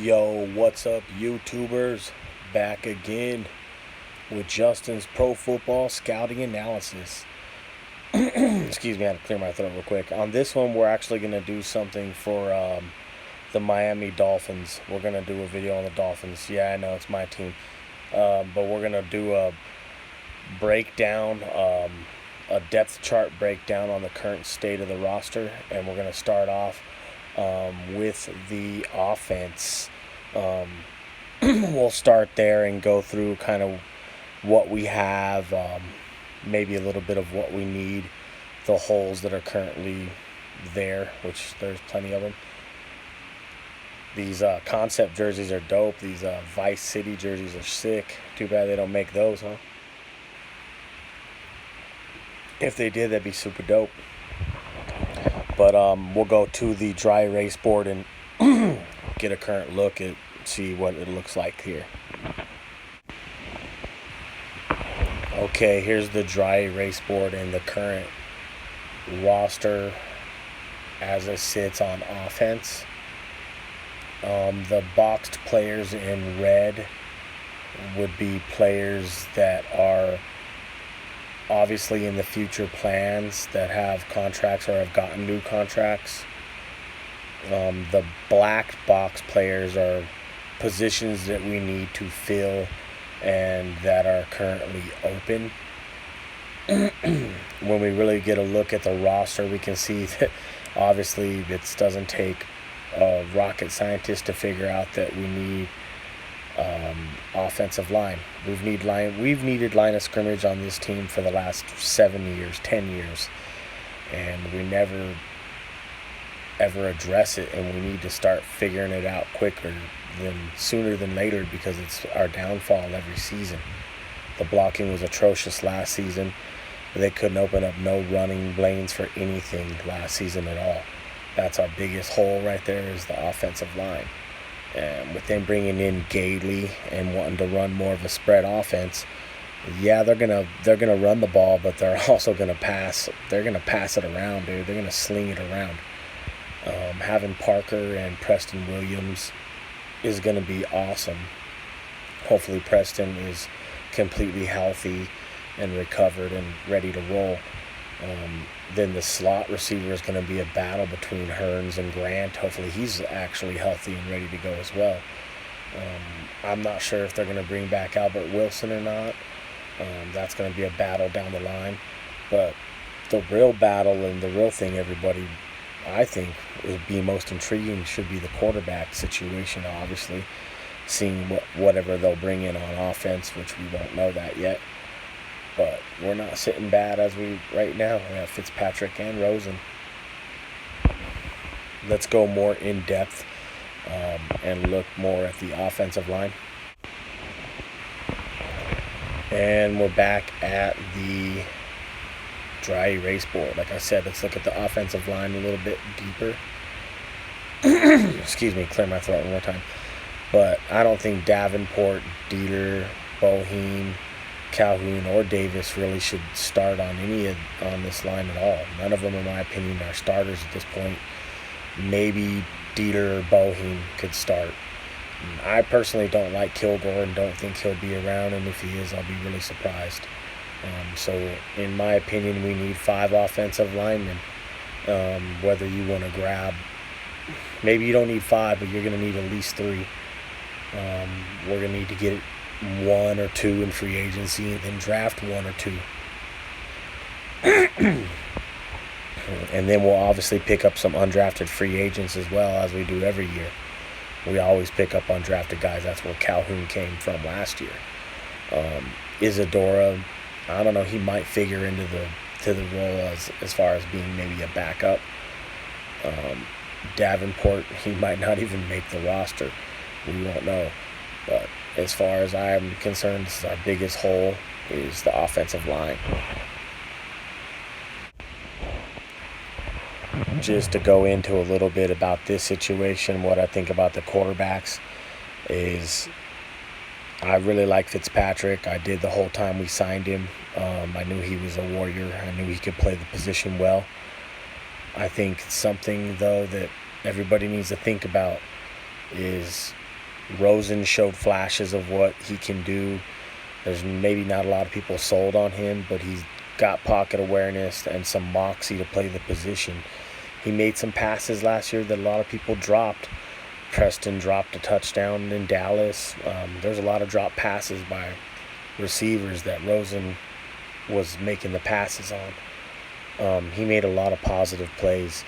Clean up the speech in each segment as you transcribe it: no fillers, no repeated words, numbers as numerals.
Yo, what's up, YouTubers? Back again with Justin's Pro Football Scouting Analysis. Excuse me, I had to clear my throat real quick. On this one, we're actually going to do something for the Miami Dolphins. We're going to do a video on the Dolphins. Yeah, I know, it's my team. But we're going to do a breakdown, a depth chart breakdown on the current state of the roster. And we're going to start off with the offense. We'll start there and go through kind of what we have, maybe a little bit of what we need, the holes that are currently there, which there's plenty of them. These concept jerseys are dope. These Vice City jerseys are sick. Too bad they don't make those, huh? If they did, that'd be super dope. But we'll go to the dry erase board and get a current look at see what it looks like here. Okay, here's the dry erase board and the current roster as it sits on offense. The boxed players in red would be players that are obviously in the future plans that have contracts or have gotten new contracts. The black box players are positions that we need to fill and that are currently open. When we really get a look at the roster, we can see that obviously it doesn't take a rocket scientist to figure out that we need offensive line. We've needed line of scrimmage on this team for the last 7 years, 10 years, and we never ever address it, and we need to start figuring it out sooner than later, because it's our downfall every season. The blocking was atrocious last season. They couldn't open up no running lanes for anything last season at all. That's our biggest hole right there, is the offensive line. And with them bringing in Gailey and wanting to run more of a spread offense, yeah, they're gonna run the ball, but they're also gonna pass. They're gonna pass it around, dude. They're gonna sling it around. Having Parker and Preston Williams is going to be awesome. Hopefully Preston is completely healthy and recovered and ready to roll. Then the slot receiver is going to be a battle between Hearns and Grant. Hopefully he's actually healthy and ready to go as well. I'm not sure if they're going to bring back Albert Wilson or not. That's going to be a battle down the line. But the real battle and the real thing everybody, I think, would be most intriguing should be the quarterback situation, obviously. Seeing whatever they'll bring in on offense, which we won't know that yet. But we're not sitting bad right now. We have Fitzpatrick and Rosen. Let's go more in depth and look more at the offensive line. And we're back at the dry erase board. Like I said, let's look at the offensive line a little bit deeper. Excuse me, clear my throat one more time. But I don't think Davenport, Dieter, Boheme, Calhoun, or Davis really should start on this line at all. None of them, in my opinion, are starters at this point. Maybe Dieter or Boheme could start. I personally don't like Kilgore and don't think he'll be around, and if he is, I'll be really surprised. So in my opinion, we need 5 offensive linemen. Whether you want to grab, maybe you don't need 5, but you're going to need at least 3. We're going to need to get 1 or 2 in free agency, and then draft 1 or 2. And then we'll obviously pick up some undrafted free agents as well, as we do every year. We always pick up undrafted guys. That's where Calhoun came from last year. Isadora, I don't know, he might figure into the role as far as being maybe a backup. Davenport, he might not even make the roster. We won't know. But as far as I'm concerned, this is our biggest hole, is the offensive line. Just to go into a little bit about this situation, what I think about the quarterbacks is I really like Fitzpatrick. I did the whole time we signed him. I knew he was a warrior. I knew he could play the position well. I think something, though, that everybody needs to think about is Rosen showed flashes of what he can do. There's maybe not a lot of people sold on him, but he's got pocket awareness and some moxie to play the position. He made some passes last year that a lot of people dropped. Preston dropped a touchdown in Dallas. There's a lot of drop passes by receivers that Rosen was making the passes on. He made a lot of positive plays.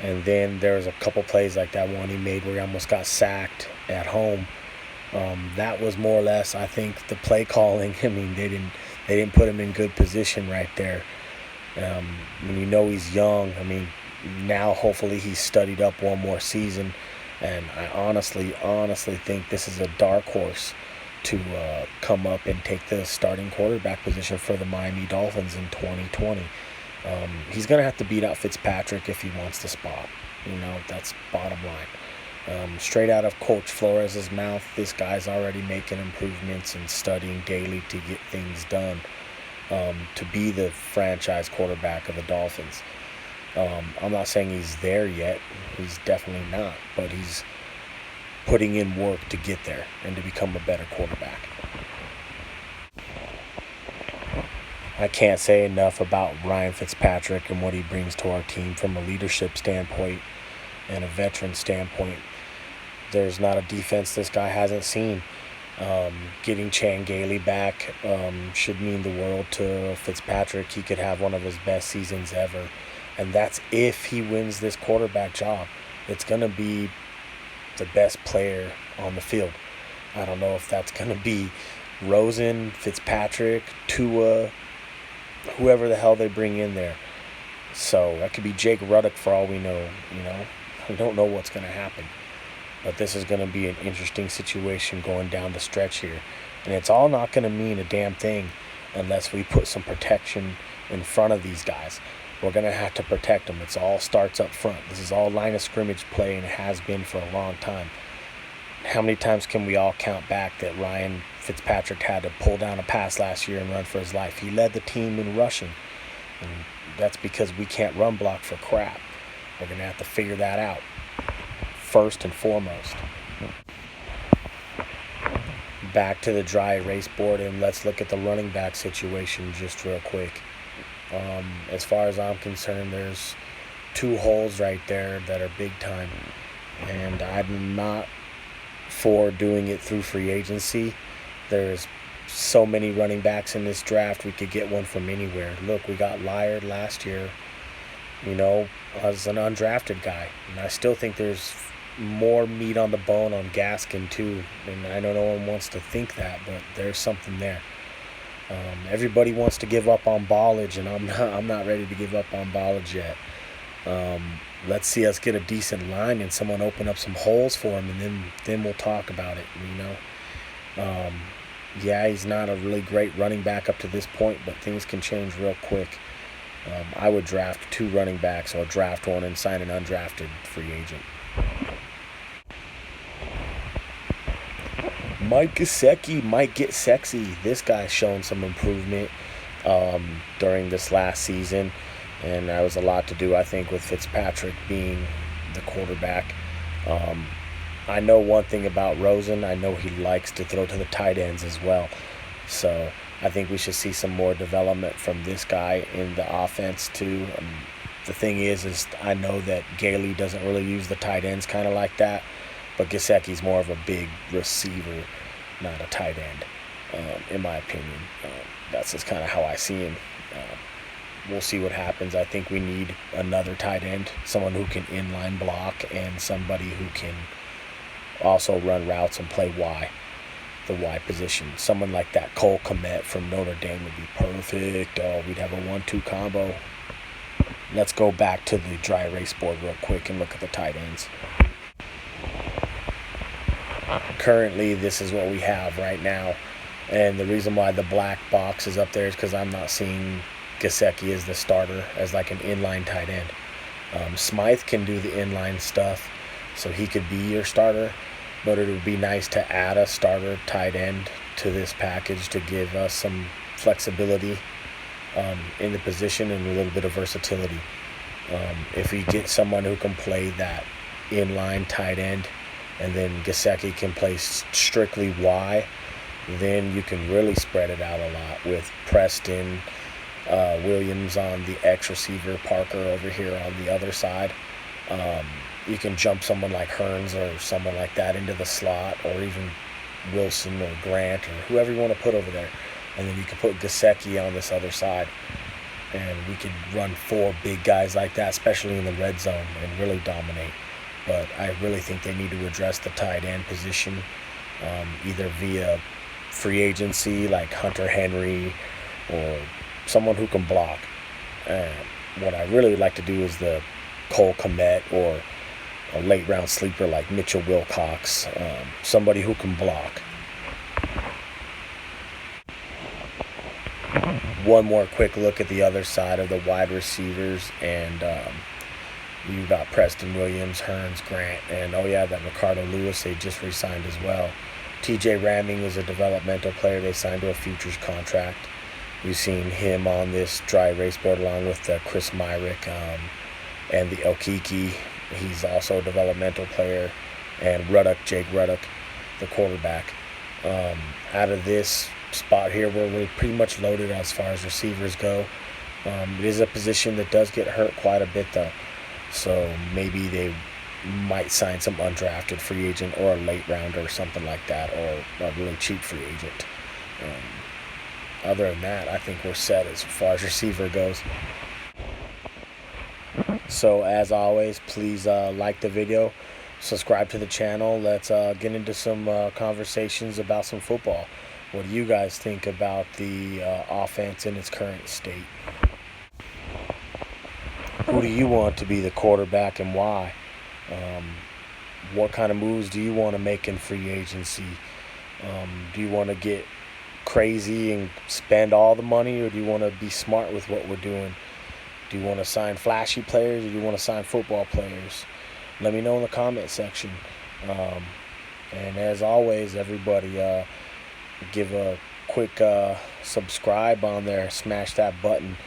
And then there was a couple plays like that one he made where he almost got sacked at home. That was more or less, I think, the play calling. I mean, they didn't put him in good position right there. When you know he's young, I mean, now hopefully he's studied up one more season, and I honestly think this is a dark horse to come up and take the starting quarterback position for the Miami Dolphins in 2020. He's going to have to beat out Fitzpatrick if he wants the spot. That's bottom line. Straight out of Coach Flores' mouth, this guy's already making improvements and studying daily to get things done, to be the franchise quarterback of the Dolphins. I'm not saying he's there yet. He's definitely not. But he's putting in work to get there and to become a better quarterback. I can't say enough about Ryan Fitzpatrick and what he brings to our team from a leadership standpoint and a veteran standpoint. There's not a defense this guy hasn't seen. Getting Chan Gailey back should mean the world to Fitzpatrick. He could have one of his best seasons ever. And that's if he wins this quarterback job. It's going to be the best player on the field. I don't know if that's going to be Rosen, Fitzpatrick, Tua, whoever the hell they bring in there. So that could be Jake Ruddock for all we know. We don't know what's going to happen. But this is going to be an interesting situation going down the stretch here. And it's all not going to mean a damn thing unless we put some protection in front of these guys. We're going to have to protect them. It all starts up front. This is all line of scrimmage play, and it has been for a long time. How many times can we all count back that Ryan Fitzpatrick had to pull down a pass last year and run for his life? He led the team in rushing, and that's because we can't run block for crap. We're going to have to figure that out first and foremost. Back to the dry erase board, and let's look at the running back situation just real quick. As far as I'm concerned, there's two holes right there that are big time, and I'm not for doing it through free agency. There's so many running backs in this draft, we could get one from anywhere. Look, we got Lyard last year, as an undrafted guy, and I still think there's more meat on the bone on Gaskin too, and I know no one wants to think that, but there's something there. Everybody wants to give up on Ballage, and I'm not ready to give up on Ballage yet. Let's see us get a decent line and someone open up some holes for him, and then we'll talk about it. Yeah, he's not a really great running back up to this point, but things can change real quick. I would draft 2 running backs, or draft one and sign an undrafted free agent. Mike Gesicki might get sexy. This guy's shown some improvement during this last season, and that was a lot to do, I think, with Fitzpatrick being the quarterback. I know one thing about Rosen. I know he likes to throw to the tight ends as well. So I think we should see some more development from this guy in the offense too. The thing is I know that Gailey doesn't really use the tight ends kind of like that, but Gesicki's more of a big receiver, not a tight end, in my opinion. That's just kind of how I see him. We'll see what happens. I think we need another tight end, someone who can inline block and somebody who can also run routes and play the Y position. Someone like that Cole Kmet from Notre Dame would be perfect. We'd have a 1-2 combo. Let's go back to the dry erase board real quick and look at the tight ends. Currently, this is what we have right now. And the reason why the black box is up there is because I'm not seeing Gesicki as the starter, as like an inline tight end. Smythe can do the inline stuff, so he could be your starter. But it would be nice to add a starter tight end to this package to give us some flexibility in the position and a little bit of versatility. If we get someone who can play that inline tight end, and then Gesicki can play strictly Y, then you can really spread it out a lot with Preston, Williams on the X receiver, Parker over here on the other side. You can jump someone like Hearns or someone like that into the slot, or even Wilson or Grant or whoever you want to put over there. And then you can put Gesicki on this other side. And we could run 4 big guys like that, especially in the red zone, and really dominate. But I really think they need to address the tight end position, either via free agency like Hunter Henry or someone who can block. And what I really would like to do is the Cole Kmet or a late round sleeper like Mitchell Wilcox, somebody who can block. One more quick look at the other side of the wide receivers, and you got Preston Williams, Hearns, Grant, and oh yeah, that Ricardo Lewis they just re-signed as well. TJ Ramming is a developmental player they signed to a futures contract. We've seen him on this dry erase board along with Chris Myrick and the Okiki. He's also a developmental player, and Jake Ruddock, the quarterback. Out of this spot here, we're pretty much loaded as far as receivers go. It is a position that does get hurt quite a bit though, so maybe they might sign some undrafted free agent or a late rounder or something like that, or a really cheap free agent. Other than that, I think we're set as far as receiver goes. So as always, please like the video, subscribe to the channel. Let's get into some conversations about some football. What do you guys think about the offense in its current state? Who do you want to be the quarterback and why? What kind of moves do you want to make in free agency? Do you want to get crazy and spend all the money, or do you want to be smart with what we're doing? Do you want to sign flashy players, or do you want to sign football players? Let me know in the comment section. And as always, everybody, give a quick subscribe on there. Smash that button.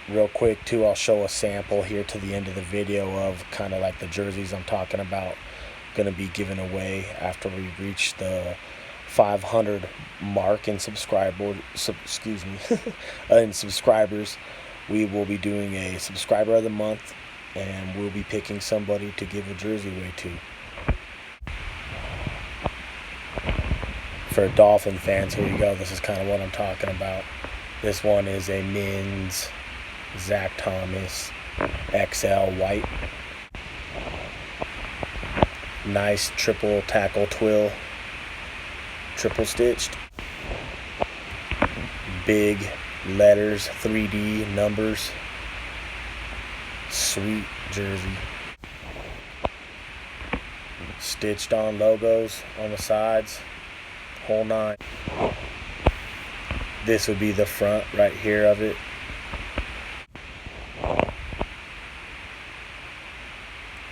Real quick, too, I'll show a sample here to the end of the video of kind of like the jerseys I'm talking about. Going to be given away after we reach the 500 mark in subscribers. We will be doing a subscriber of the month, and we'll be picking somebody to give a jersey away to. For Dolphin fans, here you go. This is kind of what I'm talking about. This one is a men's Zach Thomas XL white. Nice triple tackle twill. Triple stitched. Big letters, 3D numbers. Sweet jersey. Stitched on logos on the sides. Whole 9. This would be the front right here of it.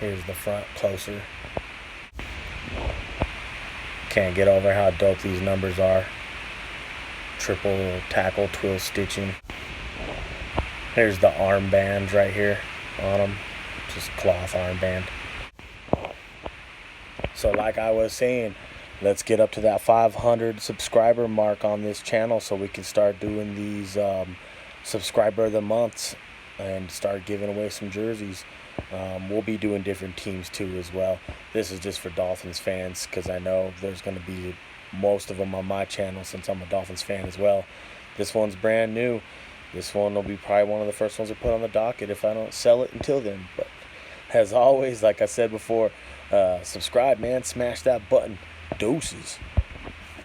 Here's the front closer. Can't get over how dope these numbers are. Triple tackle twill stitching. Here's the armbands right here on them. Just cloth armband. So like I was saying, let's get up to that 500 subscriber mark on this channel so we can start doing these subscriber of the months and start giving away some jerseys. We'll be doing different teams too as well. This is just for Dolphins fans because I know there's going to be most of them on my channel since I'm a Dolphins fan as well. This one's brand new. This one will be probably one of the first ones I put on the docket if I don't sell it until then. But as always, like I said before, subscribe, man. Smash that button. Deuces.